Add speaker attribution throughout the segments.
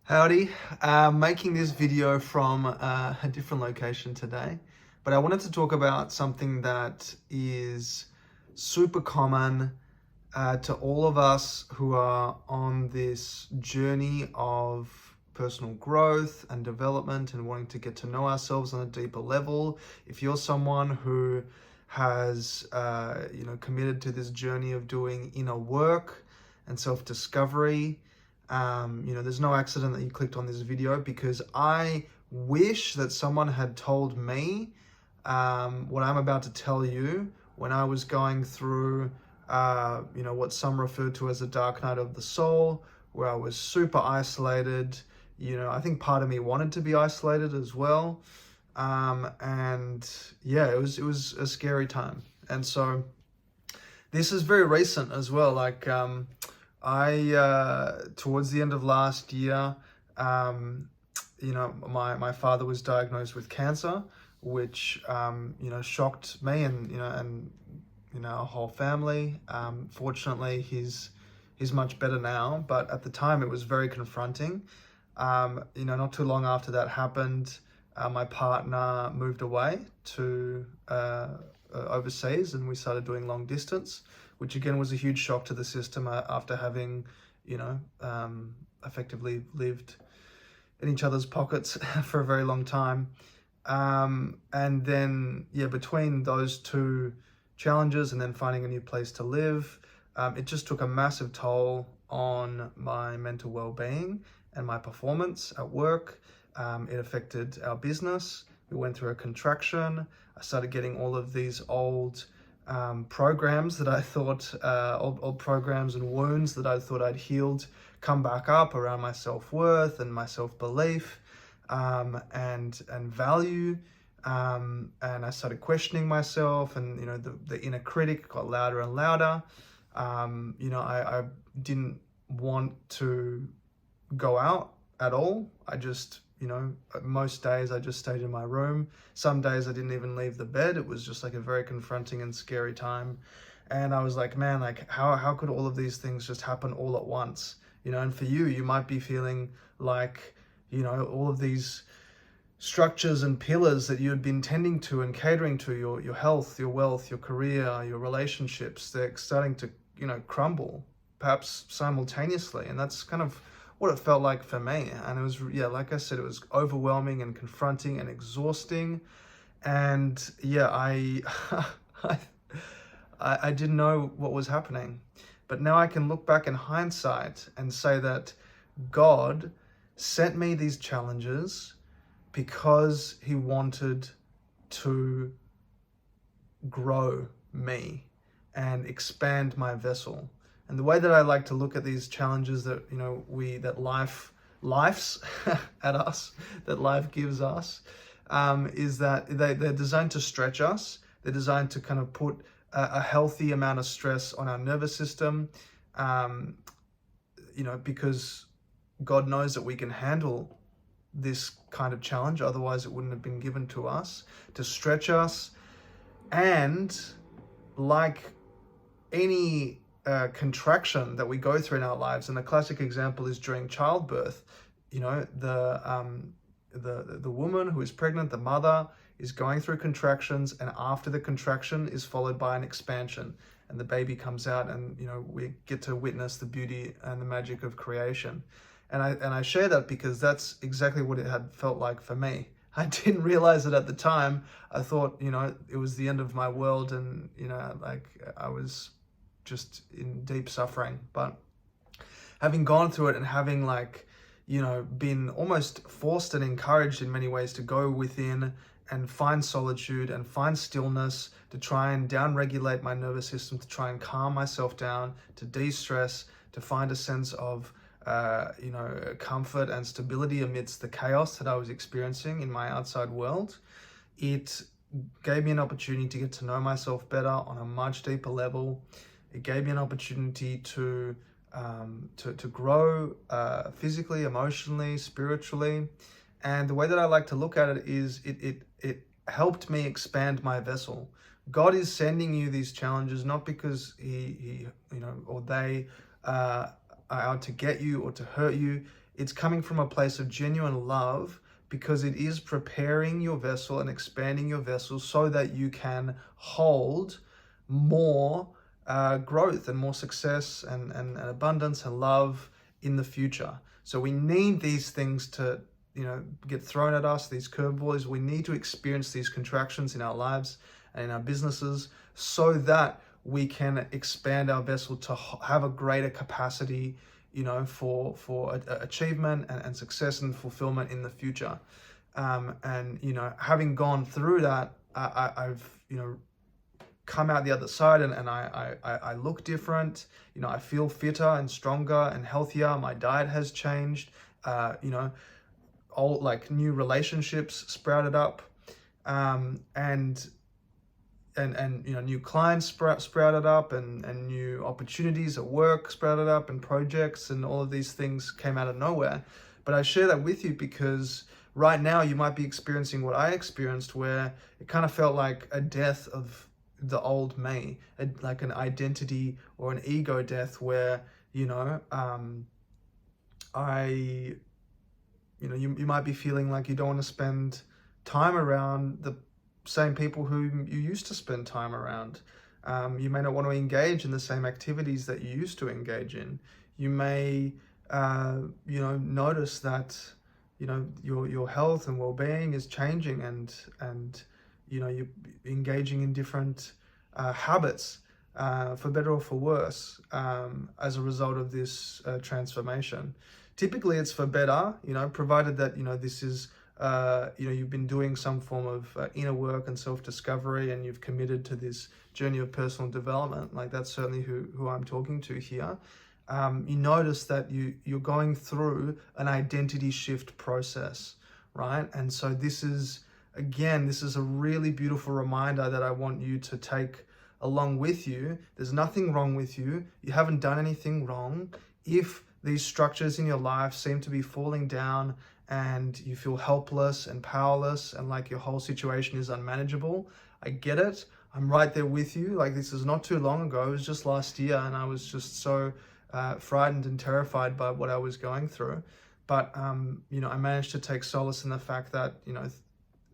Speaker 1: Howdy, making this video from a different location today, but I wanted to talk about something that is super common to all of us who are on this journey of personal growth and development and wanting to get to know ourselves on a deeper level. If you're someone who has committed to this journey of doing inner work and self-discovery, there's no accident that you clicked on this video, because I wish that someone had told me what I'm about to tell you when I was going through, what some refer to as a dark night of the soul, where I was super isolated. I think part of me wanted to be isolated as well. And yeah, it was a scary time. And so this is very recent as well. Towards the end of last year, my father was diagnosed with cancer, which, shocked me and our whole family. Fortunately, he's much better now, but at the time it was very confronting. Not too long after that happened, my partner moved away to overseas, and we started doing long distance, which again was a huge shock to the system after having, effectively lived in each other's pockets for a very long time. And then, between those two challenges and then finding a new place to live, it just took a massive toll on my mental well-being and my performance at work. It affected our business. We went through a contraction. I started getting all of these old programs that I thought, old programs and wounds that I thought I'd healed, come back up around my self-worth and my self-belief and value. And I started questioning myself, and the inner critic got louder and louder. I didn't want to go out at all. I just, most days I just stayed in my room. Some days I didn't even leave the bed. It was just like a very confronting and scary time. And I was like, man, how could all of these things just happen all at once? And for you might be feeling like, all of these structures and pillars that you had been tending to and catering to, your health, your wealth, your career, your relationships, they're starting to, crumble, perhaps simultaneously. And that's kind of what it felt like for me. And it was, like I said, it was overwhelming and confronting and exhausting. And I I didn't know what was happening. But now I can look back in hindsight and say that God sent me these challenges because he wanted to grow me and expand my vessel. And the way that I like to look at these challenges that, life's at us, that life gives us, is that they're designed to stretch us. They're designed to kind of put a healthy amount of stress on our nervous system, because God knows that we can handle this kind of challenge. Otherwise, it wouldn't have been given to us, to stretch us. And like any contraction that we go through in our lives, and the classic example is during childbirth, the woman who is pregnant, the mother, is going through contractions, and after the contraction is followed by an expansion, and the baby comes out, and we get to witness the beauty and the magic of creation. And I share that because that's exactly what it had felt like for me. I didn't realize it at the time. I thought, it was the end of my world, and I was just in deep suffering. But having gone through it and having been almost forced and encouraged in many ways to go within and find solitude and find stillness, to try and down-regulate my nervous system, to try and calm myself down, to de-stress, to find a sense of comfort and stability amidst the chaos that I was experiencing in my outside world. It gave me an opportunity to get to know myself better on a much deeper level. It gave me an opportunity to grow physically, emotionally, spiritually. And the way that I like to look at it is it helped me expand my vessel. God is sending you these challenges not because he or they out to get you or to hurt you. It's coming from a place of genuine love, because it is preparing your vessel and expanding your vessel so that you can hold more growth and more success and abundance and love in the future. So we need these things to, get thrown at us, these curveballs. We need to experience these contractions in our lives and in our businesses so that we can expand our vessel to have a greater capacity, for achievement and success and fulfillment in the future. And having gone through that, I've come out the other side, and I look different. I feel fitter and stronger and healthier. My diet has changed. All like new relationships sprouted up, and new clients sprouted up, and new opportunities at work sprouted up, and projects, and all of these things came out of nowhere. But I share that with you because right now you might be experiencing what I experienced, where it kind of felt like a death of the old me, like an identity or an ego death, where you might be feeling like you don't want to spend time around the same people who you used to spend time around. You may not want to engage in the same activities that you used to engage in. You may, notice that, your health and well-being is changing, and you're engaging in different habits, for better or for worse, as a result of this transformation. Typically, it's for better, provided that, this is, you've been doing some form of inner work and self-discovery, and you've committed to this journey of personal development. Like, that's certainly who I'm talking to here. You notice that you're going through an identity shift process, right? And so this is a really beautiful reminder that I want you to take along with you. There's nothing wrong with you. You haven't done anything wrong. If these structures in your life seem to be falling down, and you feel helpless and powerless, and like your whole situation is unmanageable, I get it. I'm right there with you. Like, this is not too long ago. It was just last year, and I was just so frightened and terrified by what I was going through. But I managed to take solace in the fact that,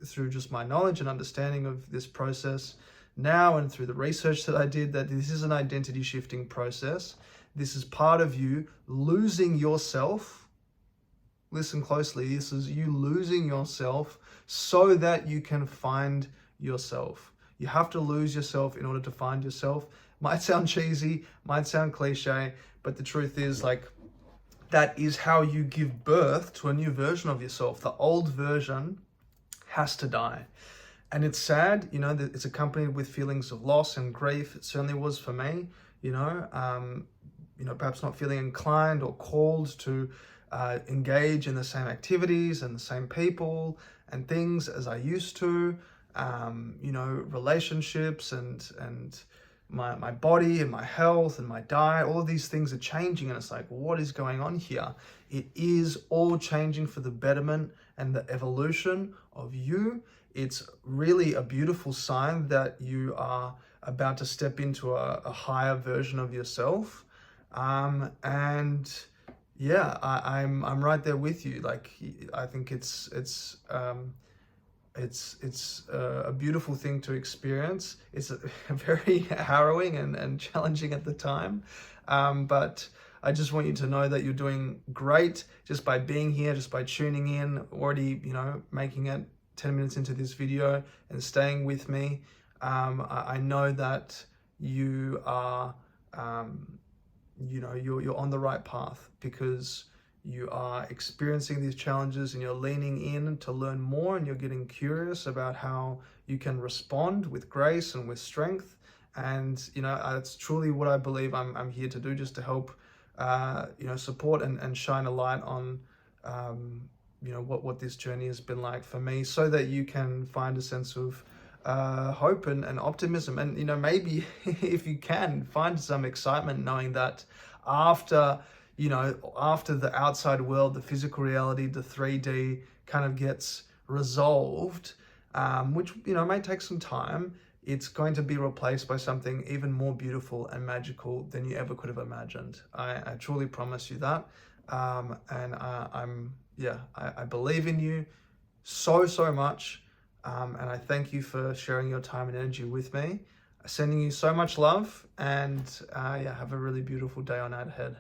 Speaker 1: through just my knowledge and understanding of this process now, and through the research that I did, that this is an identity shifting process. This is part of you losing yourself. Listen closely. This is you losing yourself so that you can find yourself. You have to lose yourself in order to find yourself. Might sound cheesy, might sound cliche, but the truth is, like, that is how you give birth to a new version of yourself. The old version has to die. And it's sad, that it's accompanied with feelings of loss and grief. It certainly was for me, perhaps not feeling inclined or called to engage in the same activities and the same people and things as I used to. Relationships and my body and my health and my diet, all of these things are changing, and it's like, what is going on here? It is all changing for the betterment and the evolution of you. It's really a beautiful sign that you are about to step into a higher version of yourself. I'm right there with you. Like, I think it's a beautiful thing to experience. It's very harrowing and challenging at the time. But I just want you to know that you're doing great just by being here, just by tuning in, already, making it 10 minutes into this video and staying with me. I know that you are, you're on the right path, because you are experiencing these challenges and you're leaning in to learn more, and you're getting curious about how you can respond with grace and with strength. And, that's truly what I believe I'm here to do, just to help, support and shine a light on, what this journey has been like for me, so that you can find a sense of hope and optimism. And, maybe if you can find some excitement knowing that after the outside world, the physical reality, the 3D kind of gets resolved, which, may take some time, it's going to be replaced by something even more beautiful and magical than you ever could have imagined. I truly promise you that. And I believe in you so much. And I thank you for sharing your time and energy with me. Sending you so much love, and have a really beautiful day on out ahead.